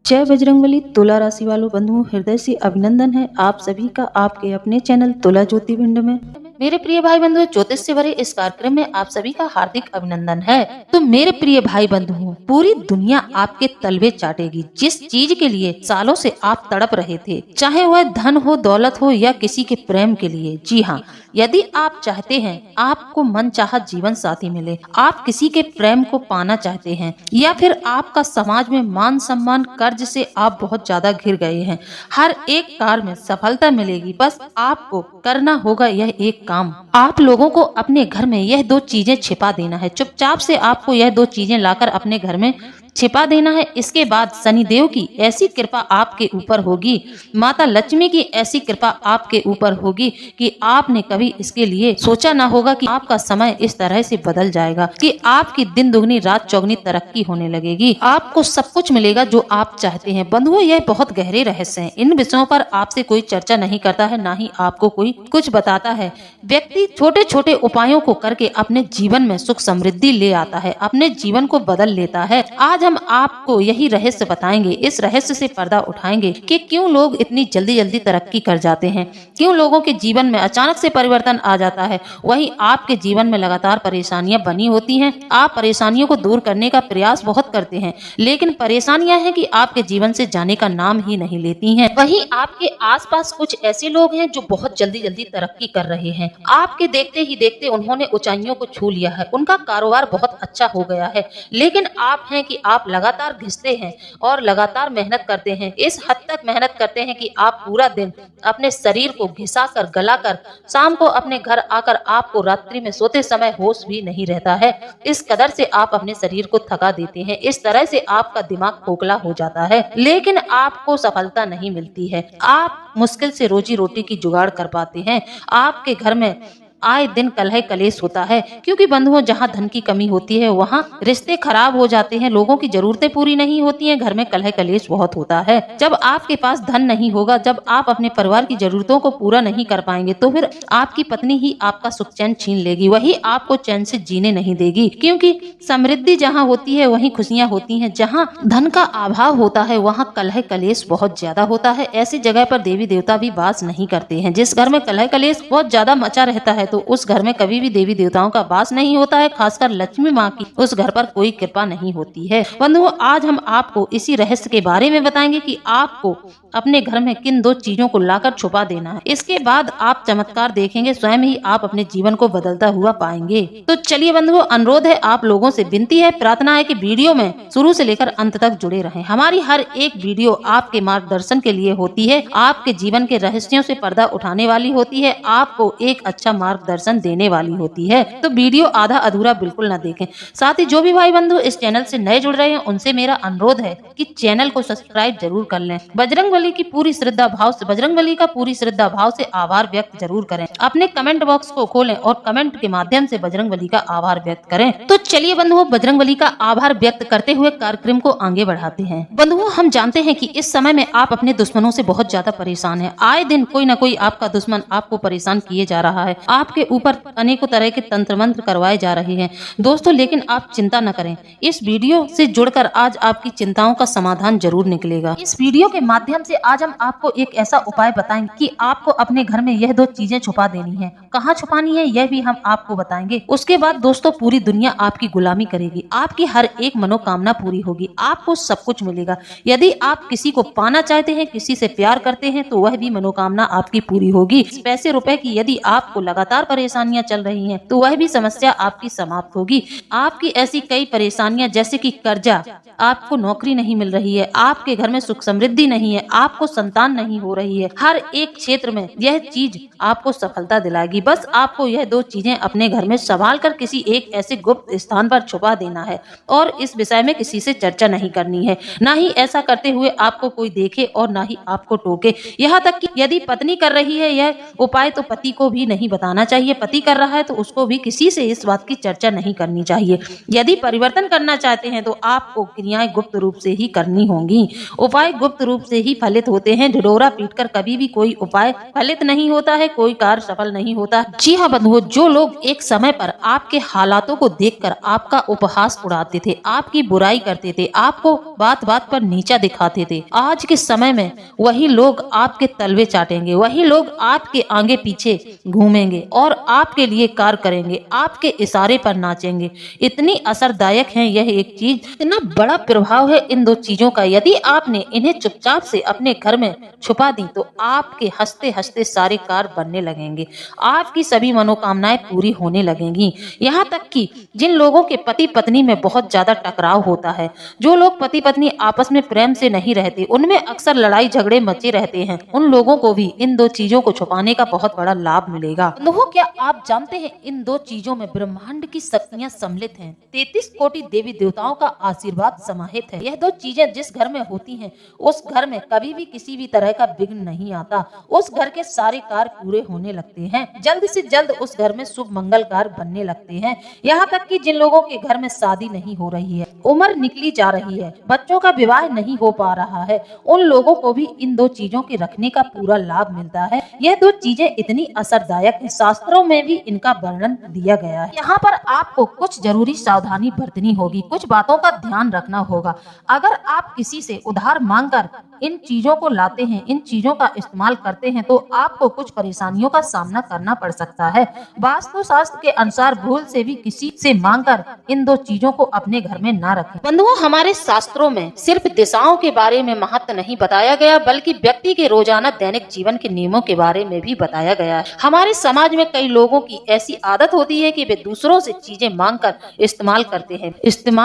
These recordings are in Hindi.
जय बजरंगबली। तुला राशि वालों बंधुओं, हृदय से अभिनंदन है आप सभी का आपके अपने चैनल तुला ज्योतिर्विंड में। मेरे प्रिय भाई बंधुओं, ज्योतिष से भरे इस कार्यक्रम में आप सभी का हार्दिक अभिनंदन है। तो मेरे प्रिय भाई बंधुओं, पूरी दुनिया आपके तलवे चाटेगी। जिस चीज के लिए सालों से आप तड़प रहे थे, चाहे वह धन हो, दौलत हो या किसी के प्रेम के लिए, जी हाँ, यदि आप चाहते हैं आपको मनचाहा जीवन साथी मिले, आप किसी के प्रेम को पाना चाहते हैं, या फिर आपका समाज में मान सम्मान, कर्ज से आप बहुत ज्यादा घिर गए हैं, हर एक कार्य में सफलता मिलेगी। बस आपको करना होगा यह एक काम। आप लोगों को अपने घर में यह दो चीजें छिपा देना है। चुपचाप से आपको यह दो चीजें लाकर अपने घर में छिपा देना है। इसके बाद शनिदेव की ऐसी कृपा आपके ऊपर होगी, माता लक्ष्मी की ऐसी कृपा आपके ऊपर होगी कि आपने कभी इसके लिए सोचा ना होगा कि आपका समय इस तरह से बदल जाएगा कि आपकी दिन दुगनी रात चौगनी तरक्की होने लगेगी। आपको सब कुछ मिलेगा जो आप चाहते हैं। बंधुओं, यह बहुत गहरे रहस्य हैं। इन विषयों पर आपसे कोई चर्चा नहीं करता है, ना ही आपको कोई कुछ बताता है। व्यक्ति छोटे छोटे उपायों को करके अपने जीवन में सुख समृद्धि ले आता है, अपने जीवन को बदल लेता है। आज हम आपको यही रहस्य बताएंगे। इस रहस्य से पर्दा उठाएंगे कि क्यों लोग इतनी जल्दी जल्दी तरक्की कर जाते हैं, क्यों लोगों के जीवन में अचानक से परिवर्तन आ जाता है, वहीं आपके जीवन में लगातार परेशानियां बनी होती हैं। आप परेशानियों को दूर करने का प्रयास बहुत करते हैं, लेकिन परेशानियां हैं कि आपके जीवन से जाने का नाम ही नहीं लेती हैं। वहीं आपके आसपास कुछ ऐसे लोग हैं जो बहुत जल्दी जल्दी तरक्की कर रहे हैं। आपके देखते ही देखते उन्होंने ऊंचाइयों को छू लिया है, उनका कारोबार बहुत अच्छा हो गया है, लेकिन आप हैं कि आप लगातार घिसते हैं और लगातार मेहनत करते हैं। इस हद तक मेहनत करते हैं कि आप पूरा दिन अपने शरीर को घिसाकर गलाकर शाम को अपने घर आकर आपको रात्रि में सोते समय होश भी नहीं रहता है। इस कदर से आप अपने शरीर को थका देते हैं। इस तरह से आपका दिमाग खोखला हो जाता है, लेकिन आपको सफलता नहीं मिलती है। आप मुश्किल से रोजी रोटी की जुगाड़ कर पाते हैं। आपके घर में आए दिन कलह कलेश होता है, क्योंकि बंधुओं, जहाँ धन की कमी होती है वहाँ रिश्ते खराब हो जाते हैं, लोगों की जरूरतें पूरी नहीं होती हैं, घर में कलह कलेश बहुत होता है। जब आपके पास धन नहीं होगा, जब आप अपने परिवार की जरूरतों को पूरा नहीं कर पाएंगे, तो फिर आपकी पत्नी ही आपका सुख चैन छीन लेगी, वही आपको चैन से जीने नहीं देगी। क्योंकि समृद्धि जहाँ होती है वहीं खुशियाँ होती हैं, जहाँ धन का अभाव होता है वहाँ कलह कलेश बहुत ज्यादा होता है। ऐसी जगह पर देवी देवता भी वास नहीं करते हैं। जिस घर में कलह कलेश बहुत ज्यादा मचा रहता है, तो उस घर में कभी भी देवी देवताओं का वास नहीं होता है, खासकर लक्ष्मी माँ की उस घर पर कोई कृपा नहीं होती है। बंधुओं, आज हम आपको इसी रहस्य के बारे में बताएंगे कि आपको अपने घर में किन दो चीजों को लाकर छुपा देना है। इसके बाद आप चमत्कार देखेंगे, स्वयं ही आप अपने जीवन को बदलता हुआ पाएंगे। तो चलिए बंधुओं, अनुरोध है, आप लोगों से विनती है, प्रार्थना है कि वीडियो में शुरू से लेकर अंत तक जुड़े रहें। हमारी हर एक वीडियो आपके मार्गदर्शन के लिए होती है, आपके जीवन के रहस्यों से पर्दा उठाने वाली होती है, आपको एक अच्छा मार्गदर्शन देने वाली होती है। तो वीडियो आधा अधूरा बिल्कुल न देखें। साथ ही जो भी भाई बंधु इस चैनल से नए जुड़ रहे हैं, उनसे मेरा अनुरोध है कि चैनल को सब्सक्राइब जरूर कर लें। बजरंगबली की पूरी श्रद्धा भाव से, बजरंगबली का पूरी श्रद्धा भाव से आभार व्यक्त जरूर करें। अपने कमेंट बॉक्स को खोलें और कमेंट के माध्यम से बजरंगबली का आभार व्यक्त करें। तो चलिए बंधुओं, बजरंगबली का आभार व्यक्त करते हुए कार्यक्रम को आगे बढ़ाते हैं। बंधुओं, हम जानते हैं कि इस समय में आप अपने दुश्मनों से बहुत ज्यादा परेशान हैं। आए दिन कोई न कोई आपका दुश्मन आपको परेशान किए जा रहा है, आपके ऊपर अनेकों तरह के तंत्र मंत्र करवाए जा रहे हैं दोस्तों, लेकिन आप चिंता न करें। इस वीडियो से जुड़कर आज आपकी चिंताओं का समाधान जरूर निकलेगा। इस वीडियो के माध्यम से आज हम आपको एक ऐसा उपाय बताएंगे कि आपको अपने घर में यह दो चीजें छुपा देनी है। कहाँ छुपानी है यह भी हम आपको बताएंगे। उसके बाद दोस्तों, पूरी दुनिया आपकी गुलामी करेगी, आपकी हर एक मनोकामना पूरी होगी, आपको सब कुछ मिलेगा। यदि आप किसी को पाना चाहते हैं, किसी से प्यार करते हैं, तो वह भी मनोकामना आपकी पूरी होगी। पैसे रुपए की यदि आपको लगातार परेशानियां चल रही हैं, तो वह भी समस्या आपकी समाप्त होगी। आपकी ऐसी कई परेशानियां जैसे कि कर्जा, आपको नौकरी नहीं मिल रही है, आपके घर में सुख समृद्धि नहीं है, आपको संतान नहीं हो रही है, हर एक क्षेत्र में यह चीज आपको सफलता दिलाएगी। बस आपको यह दो चीजें अपने घर में संभाल कर किसी एक ऐसे गुप्त स्थान पर छुपा देना है और इस विषय में किसी से चर्चा नहीं करनी है। ना ही ऐसा करते हुए आपको कोई देखे और ना ही आपको टोके। यहाँ तक कि यदि पत्नी कर रही है यह उपाय, तो पति को भी नहीं बताना चाहिए। पति कर रहा है तो उसको भी किसी से इस बात की चर्चा नहीं करनी चाहिए। यदि परिवर्तन करना चाहते हैं तो आपको क्रियाएं गुप्त रूप से ही करनी होंगी। उपाय गुप्त रूप से ही फलित होते हैं। ढिढोरा पीटकर कभी भी कोई उपाय फलित नहीं होता है, कोई कार्य सफल नहीं होता। जी हाँ बंधुओं, जो लोग एक समय पर आपके हालातों को देखकर आपका उपहास उड़ाते थे, आपकी बुराई करते थे, आपको बात बात पर नीचा दिखाते थे, आज के समय में वही लोग आपके तलवे चाटेंगे, वही लोग आपके आगे पीछे घूमेंगे और आपके लिए कार्य करेंगे, आपके इशारे पर नाचेंगे। इतनी असरदायक है यह एक चीज, इतना बड़ा प्रभाव है इन दो चीजों का। यदि आपने इन्हें चुपचाप से अपने घर में छुपा दी तो आपके हंसते हंसते सारे कार्य बनने लगेंगे, आपकी सभी मनोकामनाएं पूरी होने लगेंगी। यहाँ तक कि जिन लोगों के पति पत्नी में बहुत ज्यादा टकराव होता है, जो लोग पति पत्नी आपस में प्रेम से नहीं रहते, उनमें अक्सर लड़ाई झगड़े मचे रहते हैं, उन लोगों को भी इन दो चीजों को छुपाने का बहुत बड़ा लाभ मिलेगा। बंधुओं, क्या आप जानते हैं इन दो चीजों में ब्रह्मांड की शक्तियां सम्मिलित हैं। 33 कोटि देवी देवताओं का आशीर्वाद समाहित है। यह दो चीजें जिस घर में होती हैं, उस घर में कभी भी किसी भी तरह का विघ्न नहीं आता। उस घर के सारे कार्य पूरे होने लगते हैं, जल्द से जल्द उस घर में शुभ मंगल कार्य बनने लगते हैं। यहाँ तक कि जिन लोगों के घर में शादी नहीं हो रही है, उम्र निकली जा रही है, बच्चों का विवाह नहीं हो पा रहा है, उन लोगों को भी इन दो चीजों के रखने का पूरा लाभ मिलता है। यह दो चीजें इतनी असरदायक हैं, शास्त्रों में भी इनका वर्णन दिया गया है। यहाँ पर आपको कुछ जरूरी सावधानी बरतनी होगी, कुछ बातों का ध्यान रखना होगा। अगर आप किसी से उधार मांगकर इन चीजों को लाते हैं, इन चीजों का इस्तेमाल करते हैं, तो आपको कुछ परेशानियों का सामना करना पड़ सकता है। वास्तु शास्त्र के अनुसार भूल से भी किसी से मांगकर इन दो चीजों को अपने घर में ना रखें। बंधुओं, हमारे शास्त्रों में सिर्फ दिशाओं के बारे में महत्व नहीं बताया गया, बल्कि व्यक्ति के रोजाना दैनिक जीवन के नियमों के बारे में भी बताया गया है। हमारे समाज में कई लोगों की ऐसी आदत होती है कि वे दूसरों से चीजें मांगकर इस्तेमाल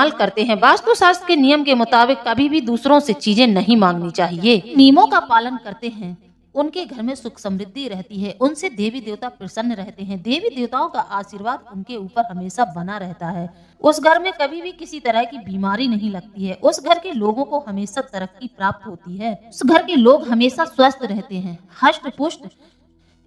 करते हैं। वास्तु शास्त्र के नियम के मुताबिक कभी भी दूसरों से चीजें नहीं मांगनी चाहिए। नियमों का पालन करते हैं, उनके घर में सुख समृद्धि रहती है, उनसे देवी देवता प्रसन्न रहते हैं, देवी देवताओं का आशीर्वाद उनके ऊपर हमेशा बना रहता है। उस घर में कभी भी किसी तरह की बीमारी नहीं लगती है, उस घर के लोगों को हमेशा तरक्की प्राप्त होती है, उस घर के लोग हमेशा स्वस्थ रहते हैं, हष्ट पुष्ट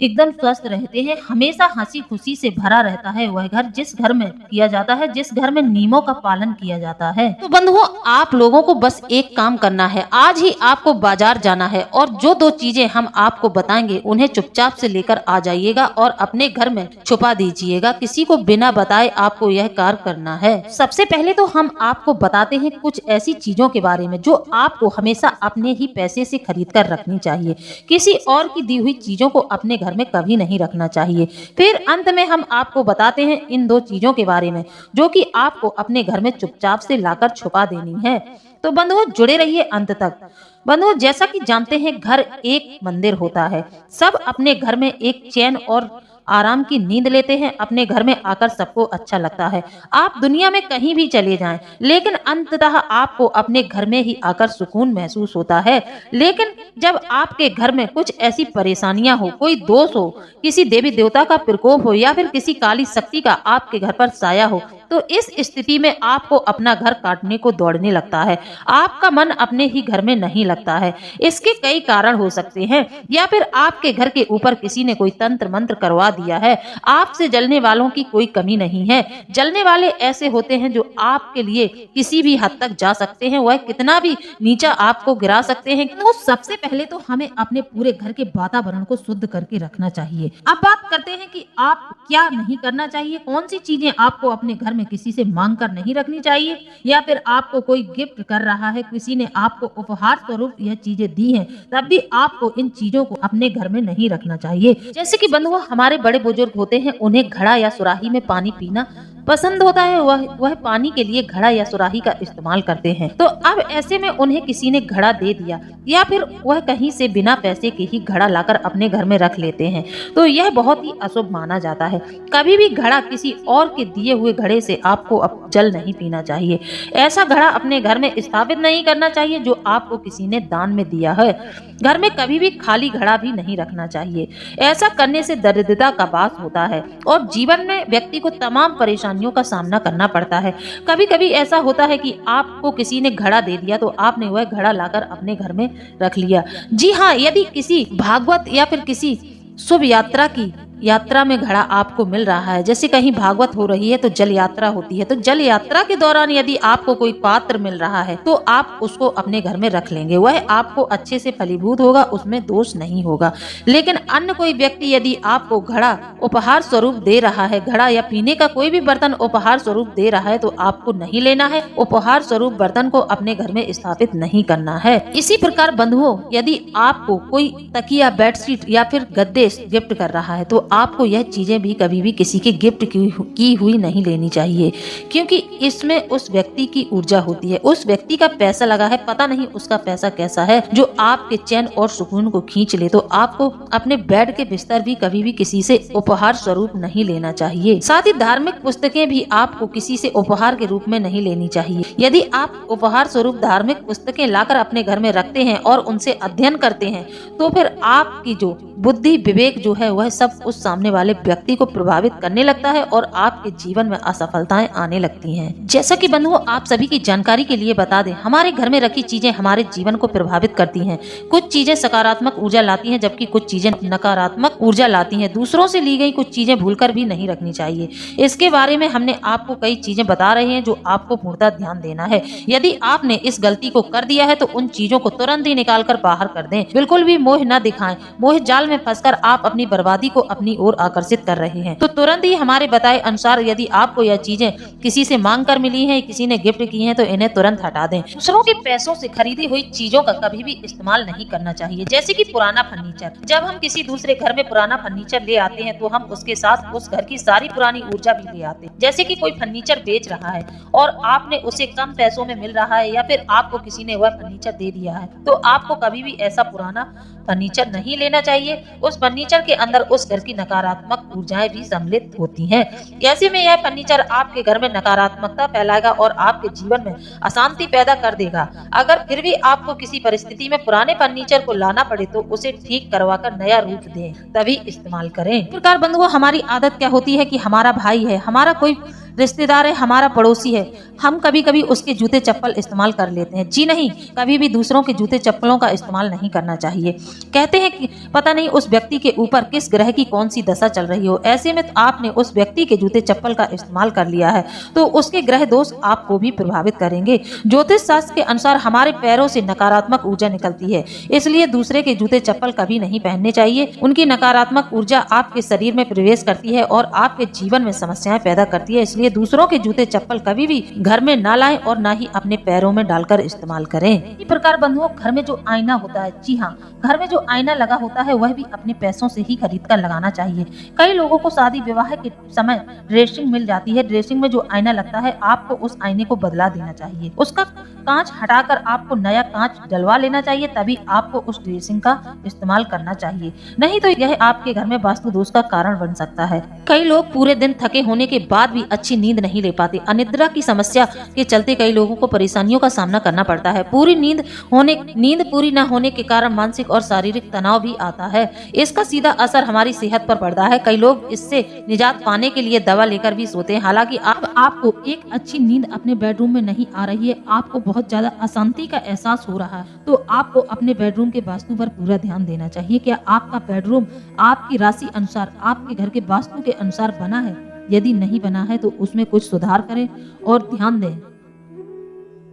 एकदम स्वस्थ रहते हैं, हमेशा हंसी खुशी से भरा रहता है वह घर जिस घर में किया जाता है, जिस घर में नियमों का पालन किया जाता है। तो बंधुओं, आप लोगों को बस एक काम करना है, आज ही आपको बाजार जाना है और जो दो चीजें हम आपको बताएंगे उन्हें चुपचाप से लेकर आ जाइएगा और अपने घर में छुपा दीजिएगा। किसी को बिना बताए आपको यह कार्य करना है। सबसे पहले तो हम आपको बताते हैं कुछ ऐसी चीजों के बारे में जो आपको हमेशा अपने ही पैसे से खरीद कर रखनी चाहिए, किसी और की दी हुई चीजों को अपने घर में कभी नहीं रखना चाहिए। फिर अंत में हम आपको बताते हैं इन दो चीजों के बारे में जो कि आपको अपने घर में चुपचाप से लाकर छुपा देनी है। तो बंधुओं, जुड़े रहिए अंत तक। बंधुओं, जैसा कि जानते हैं, घर एक मंदिर होता है। सब अपने घर में एक चैन और आराम की नींद लेते हैं, अपने घर में आकर सबको अच्छा लगता है। आप दुनिया में कहीं भी चले जाएं, लेकिन अंततः आपको अपने घर में ही आकर सुकून महसूस होता है। लेकिन जब आपके घर में कुछ ऐसी परेशानियां हो, कोई दोष हो, किसी देवी देवता का प्रकोप हो या फिर किसी काली शक्ति का आपके घर पर साया हो, तो इस स्थिति में आपको अपना घर काटने को दौड़ने लगता है। आपका मन अपने ही घर में नहीं लगता है। इसके कई कारण हो सकते हैं, या फिर आपके घर के ऊपर किसी ने कोई तंत्र मंत्र करवा दिया है। आपसे जलने वालों की कोई कमी नहीं है। जलने वाले ऐसे होते हैं जो आपके लिए किसी भी हद तक जा सकते हैं, वह कितना भी नीचा आपको गिरा सकते हैं। तो सबसे पहले तो हमें अपने पूरे घर के वातावरण को शुद्ध करके रखना चाहिए। अब बात करते हैं कि आप क्या नहीं करना चाहिए, कौन सी चीजें आपको अपने घर में किसी से मांग कर नहीं रखनी चाहिए, या फिर आपको कोई गिफ्ट कर रहा है, किसी ने आपको उपहार स्वरूप यह चीजें दी हैं, तब भी आपको इन चीजों को अपने घर में नहीं रखना चाहिए। जैसे कि बंधुओं, हमारे बड़े बुजुर्ग होते हैं, उन्हें घड़ा या सुराही में पानी पीना पसंद होता है, वह पानी के लिए घड़ा या सुराही का इस्तेमाल करते हैं। तो अब ऐसे में उन्हें किसी ने घड़ा दे दिया या फिर वह कहीं से बिना पैसे के ही घड़ा लाकर अपने घर में रख लेते हैं, तो यह बहुत ही अशुभ माना जाता है। कभी भी घड़ा किसी और के दिए हुए घड़े से आपको अब जल नहीं पीना चाहिए। ऐसा घड़ा अपने घर में स्थापित नहीं करना चाहिए जो आपको किसी ने दान में दिया है। घर में कभी भी खाली घड़ा भी नहीं रखना चाहिए। ऐसा करने से दरिद्रता का वास होता है और जीवन में व्यक्ति को तमाम परेशानियों का सामना करना पड़ता है। कभी कभी ऐसा होता है कि आपको किसी ने घड़ा दे दिया तो आपने वह घड़ा लाकर अपने घर में रख लिया। जी हाँ, यदि किसी भागवत या फिर किसी शुभ यात्रा की यात्रा में घड़ा आपको मिल रहा है, जैसे कहीं भागवत हो रही है तो जल यात्रा होती है, तो जल यात्रा के दौरान यदि आपको कोई पात्र मिल रहा है तो आप उसको अपने घर में रख लेंगे, वह आपको अच्छे से फलीभूत होगा, उसमें दोष नहीं होगा। लेकिन अन्य कोई व्यक्ति यदि आपको घड़ा उपहार स्वरूप दे रहा है, घड़ा या पीने का कोई भी बर्तन उपहार स्वरूप दे रहा है, तो आपको नहीं लेना है। उपहार स्वरूप बर्तन को अपने घर में स्थापित नहीं करना है। इसी प्रकार बंधुओं, यदि आपको कोई तकिया, बेडशीट या फिर गद्दे गिफ्ट कर रहा है तो आपको यह चीजें भी कभी भी किसी के गिफ्ट की हुई नहीं लेनी चाहिए, क्योंकि इसमें उस व्यक्ति की ऊर्जा होती है, उस व्यक्ति का पैसा लगा है, पता नहीं उसका पैसा कैसा है जो आपके चैन और सुकून को खींच ले। तो आपको अपने बेड के बिस्तर भी कभी भी किसी से उपहार स्वरूप नहीं लेना चाहिए। साथ ही धार्मिक पुस्तकें भी आपको किसी से उपहार के रूप में नहीं लेनी चाहिए। यदि आप उपहार स्वरूप धार्मिक पुस्तकें लाकर अपने घर में रखते हैं और उनसे अध्ययन करते हैं तो फिर आपकी जो बुद्धि, विवेक जो है वह सब उस सामने वाले व्यक्ति को प्रभावित करने लगता है और आपके जीवन में असफलताएं आने लगती हैं। जैसा कि बंधुओं, आप सभी की जानकारी के लिए बता दें, हमारे घर में रखी चीजें हमारे जीवन को प्रभावित करती हैं। कुछ चीजें सकारात्मक ऊर्जा लाती हैं, जबकि कुछ चीजें नकारात्मक ऊर्जा लाती हैं। दूसरों से ली गई कुछ चीजें भूलकर भी नहीं रखनी चाहिए। इसके बारे में हमने आपको कई चीजें बता रहे हैं जो आपको पूर्णतः ध्यान देना है। यदि आपने इस गलती को कर दिया है तो उन चीजों को तुरंत ही निकाल कर बाहर कर दें। बिल्कुल भी मोह न दिखाएं। मोह जाल में फंसकर आप अपनी बर्बादी को अपनी ओर आकर्षित कर रहे हैं। तो तुरंत ही हमारे बताए अनुसार यदि आपको यह चीजें किसी से मांग कर मिली है, किसी ने गिफ्ट की है, तो इन्हें तुरंत हटा दें। दूसरों के पैसों से खरीदी हुई चीजों का कभी भी इस्तेमाल नहीं करना चाहिए, जैसे कि पुराना फर्नीचर। जब हम किसी दूसरे घर में पुराना फर्नीचर ले आते हैं तो हम उसके साथ उस घर की सारी पुरानी ऊर्जा भी ले आते हैं। जैसे कि कोई फर्नीचर बेच रहा है और आपने उसे कम पैसों में मिल रहा है या फिर आपको किसी ने वह फर्नीचर दे दिया है, तो आपको कभी भी ऐसा पुराना फर्नीचर नहीं लेना चाहिए। उस फर्नीचर के अंदर उस घर की नकारात्मक ऊर्जाएं भी सम्मिलित होती हैं। ऐसे में यह फर्नीचर आपके घर में नकारात्मकता फैलाएगा और आपके जीवन में अशांति पैदा कर देगा। अगर फिर भी आपको किसी परिस्थिति में पुराने फर्नीचर को लाना पड़े तो उसे ठीक करवा कर नया रूप दें, तभी इस्तेमाल करें। इस प्रकार बंधुओं, हमारी आदत क्या होती है कि हमारा भाई है, हमारा कोई रिश्तेदार है, हमारा पड़ोसी है, हम कभी कभी उसके जूते चप्पल इस्तेमाल कर लेते हैं। जी नहीं, कभी भी दूसरों के जूते चप्पलों का इस्तेमाल नहीं करना चाहिए। कहते हैं कि पता नहीं उस व्यक्ति के ऊपर किस ग्रह की कौन सी दशा चल रही हो, ऐसे में आपने उस व्यक्ति के जूते चप्पल का इस्तेमाल कर लिया है तो उसके ग्रह दोष आपको भी प्रभावित करेंगे। ज्योतिष शास्त्र के अनुसार हमारे पैरों से नकारात्मक ऊर्जा निकलती है, इसलिए दूसरे के जूते चप्पल कभी नहीं पहनने चाहिए। उनकी नकारात्मक ऊर्जा आपके शरीर में प्रवेश करती है और आपके जीवन में समस्याएं पैदा करती है। इसलिए दूसरों के जूते चप्पल कभी भी घर में ना लाएं और ना ही अपने पैरों में डालकर इस्तेमाल करें। इसी प्रकार बंधुओं, घर में जो आईना होता है, जी हाँ, घर में जो आईना लगा होता है वह भी अपने पैसों से ही खरीद कर लगाना चाहिए। कई लोगों को शादी विवाह के समय ड्रेसिंग मिल जाती है। ड्रेसिंग में जो आईना लगता है आपको उस आईने को बदला देना चाहिए, उसका कांच हटाकर आपको नया कांच डलवा लेना चाहिए, तभी आपको उस ड्रेसिंग का इस्तेमाल करना चाहिए। नहीं तो यह आपके घर में वास्तु दोष का कारण बन सकता है। कई लोग पूरे दिन थके होने के बाद भी अच्छी नींद नहीं ले पाते। अनिद्रा की समस्या के चलते कई लोगों को परेशानियों का सामना करना पड़ता है। नींद पूरी न होने के कारण मानसिक और शारीरिक तनाव भी आता है। इसका सीधा असर हमारी सेहत पर पड़ता है। कई लोग इससे निजात पाने के लिए दवा लेकर भी सोते हैं। हालांकि आपको एक अच्छी नींद अपने बेडरूम में नहीं आ रही है, आपको बहुत ज्यादा अशांति का एहसास हो रहा है, तो आपको अपने बेडरूम के वास्तु पर पूरा ध्यान देना चाहिए। क्या आपका बेडरूम आपकी राशि अनुसार, आपके घर के वास्तु के अनुसार बना है? यदि नहीं बना है तो उसमें कुछ सुधार करें और ध्यान दें।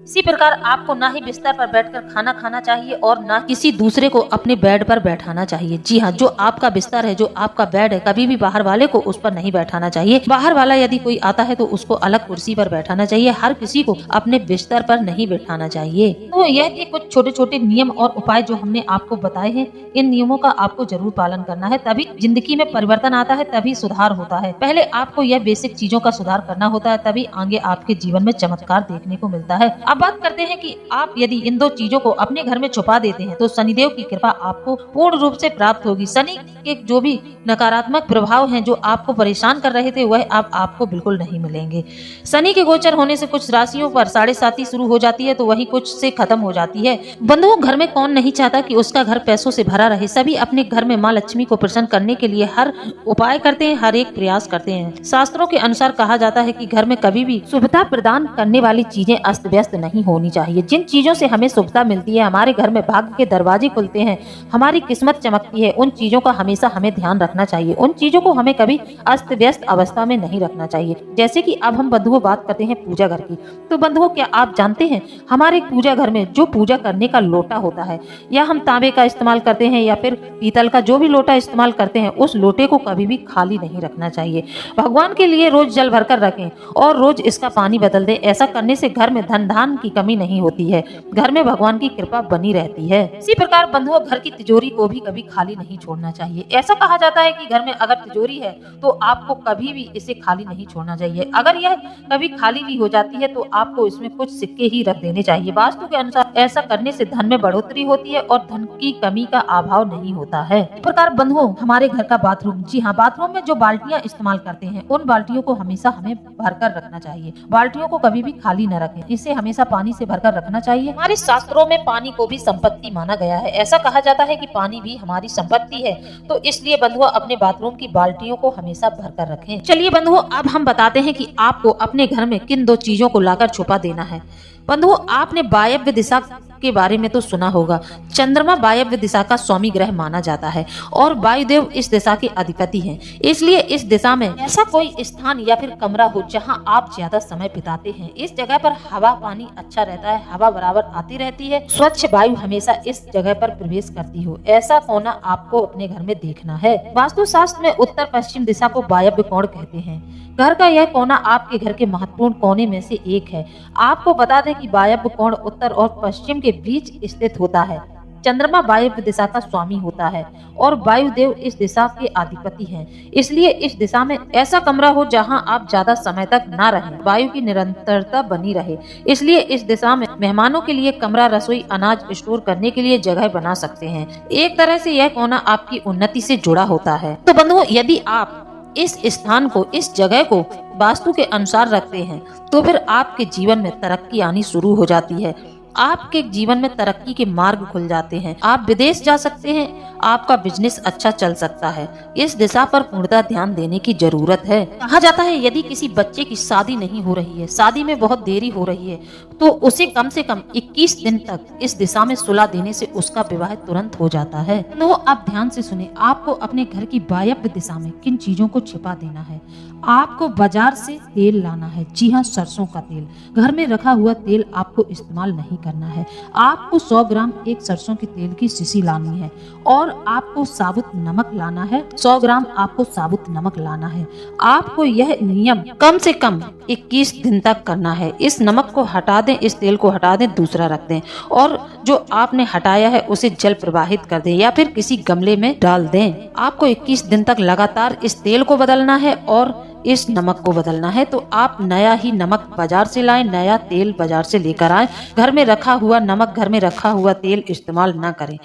इसी प्रकार आपको ना ही बिस्तर पर बैठकर खाना खाना चाहिए और ना किसी दूसरे को अपने बेड पर बैठाना चाहिए। जी हाँ, जो आपका बिस्तर है, जो आपका बेड है, कभी भी बाहर वाले को उस पर नहीं बैठाना चाहिए। बाहर वाला यदि कोई आता है तो उसको अलग कुर्सी पर बैठाना चाहिए। हर किसी को अपने बिस्तर पर नहीं बैठाना चाहिए। तो यह थे कुछ छोटे छोटे नियम और उपाय जो हमने आपको बताए हैं। इन नियमों का आपको जरूर पालन करना है, तभी जिंदगी में परिवर्तन आता है, तभी सुधार होता है। पहले आपको यह बेसिक चीजों का सुधार करना होता है, तभी आगे आपके जीवन में चमत्कार देखने को मिलता है। अब बात करते हैं कि आप यदि इन दो चीजों को अपने घर में छुपा देते हैं तो शनिदेव की कृपा आपको पूर्ण रूप से प्राप्त होगी। शनि के जो भी नकारात्मक प्रभाव हैं जो आपको परेशान कर रहे थे वह अब आपको बिल्कुल नहीं मिलेंगे। शनि के गोचर होने से कुछ राशियों पर 7.5 शुरू हो जाती है तो वही कुछ से खत्म हो जाती है। बंधुओं, घर में कौन नहीं चाहता कि उसका घर पैसों से भरा रहे। सभी अपने घर में माँ लक्ष्मी को प्रसन्न करने के लिए हर उपाय करते हैं, हर एक प्रयास करते हैं। शास्त्रों के अनुसार कहा जाता है कि घर में कभी भी शुभता प्रदान करने वाली चीजें अस्त व्यस्त नहीं होनी चाहिए। जिन चीजों से हमें शुभता मिलती है, हमारे घर में भाग्य के दरवाजे खुलते हैं, हमारी किस्मत चमकती है, उन चीजों का हमेशा हमें ध्यान रखना चाहिए। उन चीजों को हमें कभी अस्त व्यस्त अवस्था में नहीं रखना चाहिए। जैसे कि अब हम बंधुओं बात करते हैं पूजा घर की। तो बंधुओं, क्या आप जानते हैं हमारे पूजा घर में जो पूजा करने का लोटा होता है, या हम तांबे का इस्तेमाल करते हैं या फिर पीतल का जो भी लोटा इस्तेमाल करते हैं, उस लोटे को कभी भी खाली नहीं रखना चाहिए। भगवान के लिए रोज जल भरकर रखें और रोज इसका पानी बदल दें। ऐसा करने से घर में धन धान की कमी नहीं होती है, घर में भगवान की कृपा बनी रहती है। इसी प्रकार बंधुओं, घर की तिजोरी को भी कभी खाली नहीं छोड़ना चाहिए। ऐसा कहा जाता है कि घर में अगर तिजोरी है तो आपको कभी भी इसे खाली नहीं छोड़ना चाहिए। अगर यह कभी खाली भी हो जाती है तो आपको इसमें कुछ सिक्के ही रख देने चाहिए। वास्तु के अनुसार ऐसा करने से धन में बढ़ोतरी होती है और धन की कमी का अभाव नहीं होता है। इस प्रकार बंधुओं, हमारे घर का बाथरूम, जी हाँ, बाथरूम में जो बाल्टियां इस्तेमाल करते हैं उन बाल्टियों को हमेशा हमें भरकर रखना चाहिए। बाल्टियों को कभी भी खाली न रखें, इसे हमेशा पानी से भरकर रखना चाहिए। हमारे शास्त्रों में पानी को भी संपत्ति माना गया है। ऐसा कहा जाता है कि पानी भी हमारी संपत्ति है, तो इसलिए बंधुओं अपने बाथरूम की बाल्टियों को हमेशा भरकर रखें। चलिए बंधुओं, अब हम बताते हैं कि आपको अपने घर में किन दो चीजों को लाकर छुपा देना है। बंधुओं, आपने वायव्य दिशा के बारे में तो सुना होगा। चंद्रमा वायव्य दिशा का स्वामी ग्रह माना जाता है और वायुदेव इस दिशा के अधिपति हैं। इसलिए इस दिशा में ऐसा कोई स्थान या फिर कमरा हो जहां आप ज्यादा समय बिताते हैं। इस जगह पर हवा पानी अच्छा रहता है, हवा बराबर आती रहती है, स्वच्छ वायु हमेशा इस जगह पर प्रवेश करती हो, ऐसा कोना आपको अपने घर में देखना है। वास्तु शास्त्र में उत्तर पश्चिम दिशा को वायव्य कोण कहते हैं। घर का यह कोना आपके घर के महत्वपूर्ण कोने में से एक है। आपको बता दें कि वायव्य कोण उत्तर और पश्चिम के बीच स्थित होता है। चंद्रमा वायव्य दिशा का स्वामी होता है और वायुदेव इस दिशा के अधिपति हैं। इसलिए इस दिशा में ऐसा कमरा हो जहां आप ज्यादा समय तक ना रहें, वायु की निरंतरता बनी रहे। इसलिए इस दिशा में मेहमानों के लिए कमरा, रसोई, अनाज स्टोर करने के लिए जगह बना सकते हैं। एक तरह से यह कोना आपकी उन्नति से जुड़ा होता है। तो बंधुओं, यदि आप इस स्थान को, इस जगह को वास्तु के अनुसार रखते हैं तो फिर आपके जीवन में तरक्की आनी शुरू हो जाती है। आपके जीवन में तरक्की के मार्ग खुल जाते हैं। आप विदेश जा सकते हैं, आपका बिजनेस अच्छा चल सकता है। इस दिशा पर पूर्णतः ध्यान देने की जरूरत है। कहा जाता है यदि किसी बच्चे की शादी नहीं हो रही है, शादी में बहुत देरी हो रही है, तो उसे कम से कम 21 दिन तक इस दिशा में सुला देने से उसका विवाह तुरंत हो जाता है। तो आप ध्यान से सुने, आपको अपने घर की वायव्य दिशा में किन चीजों को छिपा देना है। आपको बाजार से तेल लाना है, जी हाँ, सरसों का तेल। घर में रखा हुआ तेल आपको इस्तेमाल नहीं करना है। आपको 100 ग्राम एक सरसों के तेल की शीशी लानी है और आपको साबुत नमक लाना है। 100 ग्राम आपको साबुत नमक लाना है। आपको यह नियम कम से कम 21 दिन तक करना है। इस नमक को हटा दें, इस तेल को हटा दें, दूसरा रख दें और जो आपने हटाया है उसे जल प्रवाहित कर दें या फिर किसी गमले में डाल दें। आपको 21 दिन तक लगातार इस तेल को बदलना है और इस नमक को बदलना है। तो आप नया ही नमक बाजार से लाएं, नया तेल बाजार से लेकर आएं। घर में रखा हुआ नमक, घर में रखा हुआ तेल इस्तेमाल ना करें,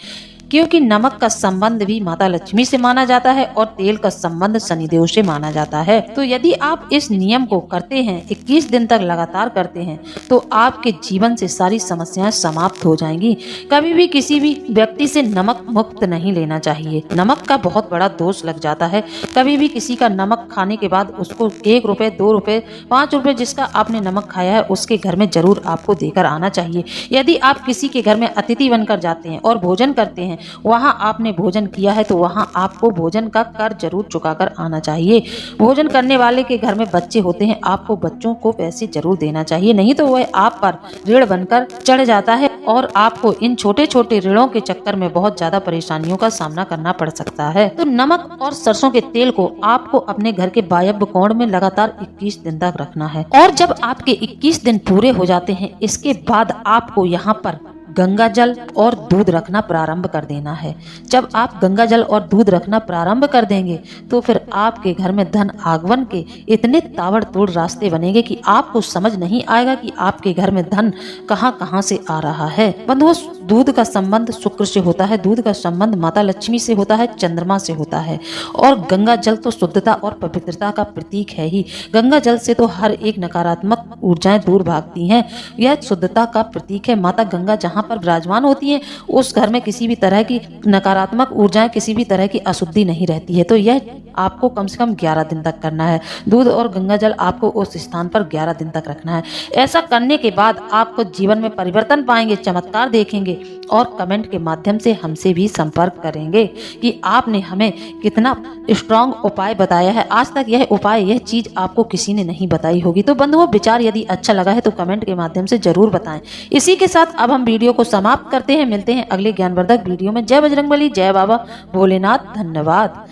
क्योंकि नमक का संबंध भी माता लक्ष्मी से माना जाता है और तेल का संबंध शनिदेव से माना जाता है। तो यदि आप इस नियम को करते हैं, 21 दिन तक लगातार करते हैं, तो आपके जीवन से सारी समस्याएं समाप्त हो जाएंगी। कभी भी किसी भी व्यक्ति से नमक मुक्त नहीं लेना चाहिए। नमक का बहुत बड़ा दोष लग जाता है। कभी भी किसी का नमक खाने के बाद उसको 1 रुपए, 2 रुपए, 5 रुपए जिसका आपने नमक खाया है उसके घर में जरूर आपको देकर आना चाहिए। यदि आप किसी के घर में अतिथि बनकर जाते हैं और भोजन करते हैं, वहां आपने भोजन किया है तो वहां आपको भोजन का कर जरूर चुकाकर आना चाहिए। भोजन करने वाले के घर में बच्चे होते हैं, आपको बच्चों को पैसे जरूर देना चाहिए, नहीं तो वह आप पर ऋण बनकर चढ़ जाता है और आपको इन छोटे छोटे ऋणों के चक्कर में बहुत ज्यादा परेशानियों का सामना करना पड़ सकता है। तो नमक और सरसों के तेल को आपको अपने घर के वायव्य कोण में लगातार 21 दिन तक रखना है और जब आपके 21 दिन पूरे हो जाते हैं, इसके बाद आपको यहाँ पर गंगा जल और दूध रखना प्रारंभ कर देना है। जब आप गंगा जल और दूध रखना प्रारंभ कर देंगे तो फिर आपके घर में धन आगमन के इतने ताबड़तोड़ रास्ते बनेंगे कि आपको समझ नहीं आएगा कि आपके घर में धन कहां कहां से आ रहा है। बंधुओं, दूध का संबंध शुक्र से होता है, दूध का संबंध माता लक्ष्मी से होता है, चंद्रमा से होता है और गंगा जल तो शुद्धता और पवित्रता का प्रतीक है ही। गंगा जल से तो हर एक नकारात्मक ऊर्जाएं दूर भागती हैं। यह शुद्धता का प्रतीक है। माता गंगा जहाँ पर विराजमान होती हैं उस घर में किसी भी तरह की नकारात्मक ऊर्जाएं, किसी भी तरह की अशुद्धि नहीं रहती है। तो यह आपको कम से कम 11 दिन तक करना है। दूध और गंगा जल आपको उस स्थान पर 11 दिन तक रखना है। ऐसा करने के बाद आपको जीवन में परिवर्तन पाएंगे, चमत्कार देखेंगे और कमेंट के माध्यम से हमसे भी संपर्क करेंगे कि आपने हमें कितना स्ट्रांग उपाय बताया है। आज तक यह उपाय, यह चीज आपको किसी ने नहीं बताई होगी। तो बंधुओं, विचार यदि अच्छा लगा है तो कमेंट के माध्यम से जरूर बताएं। इसी के साथ अब हम वीडियो को समाप्त करते हैं। मिलते हैं अगले ज्ञानवर्धक वीडियो में। जय बजरंगबली, जय बाबा भोलेनाथ, धन्यवाद।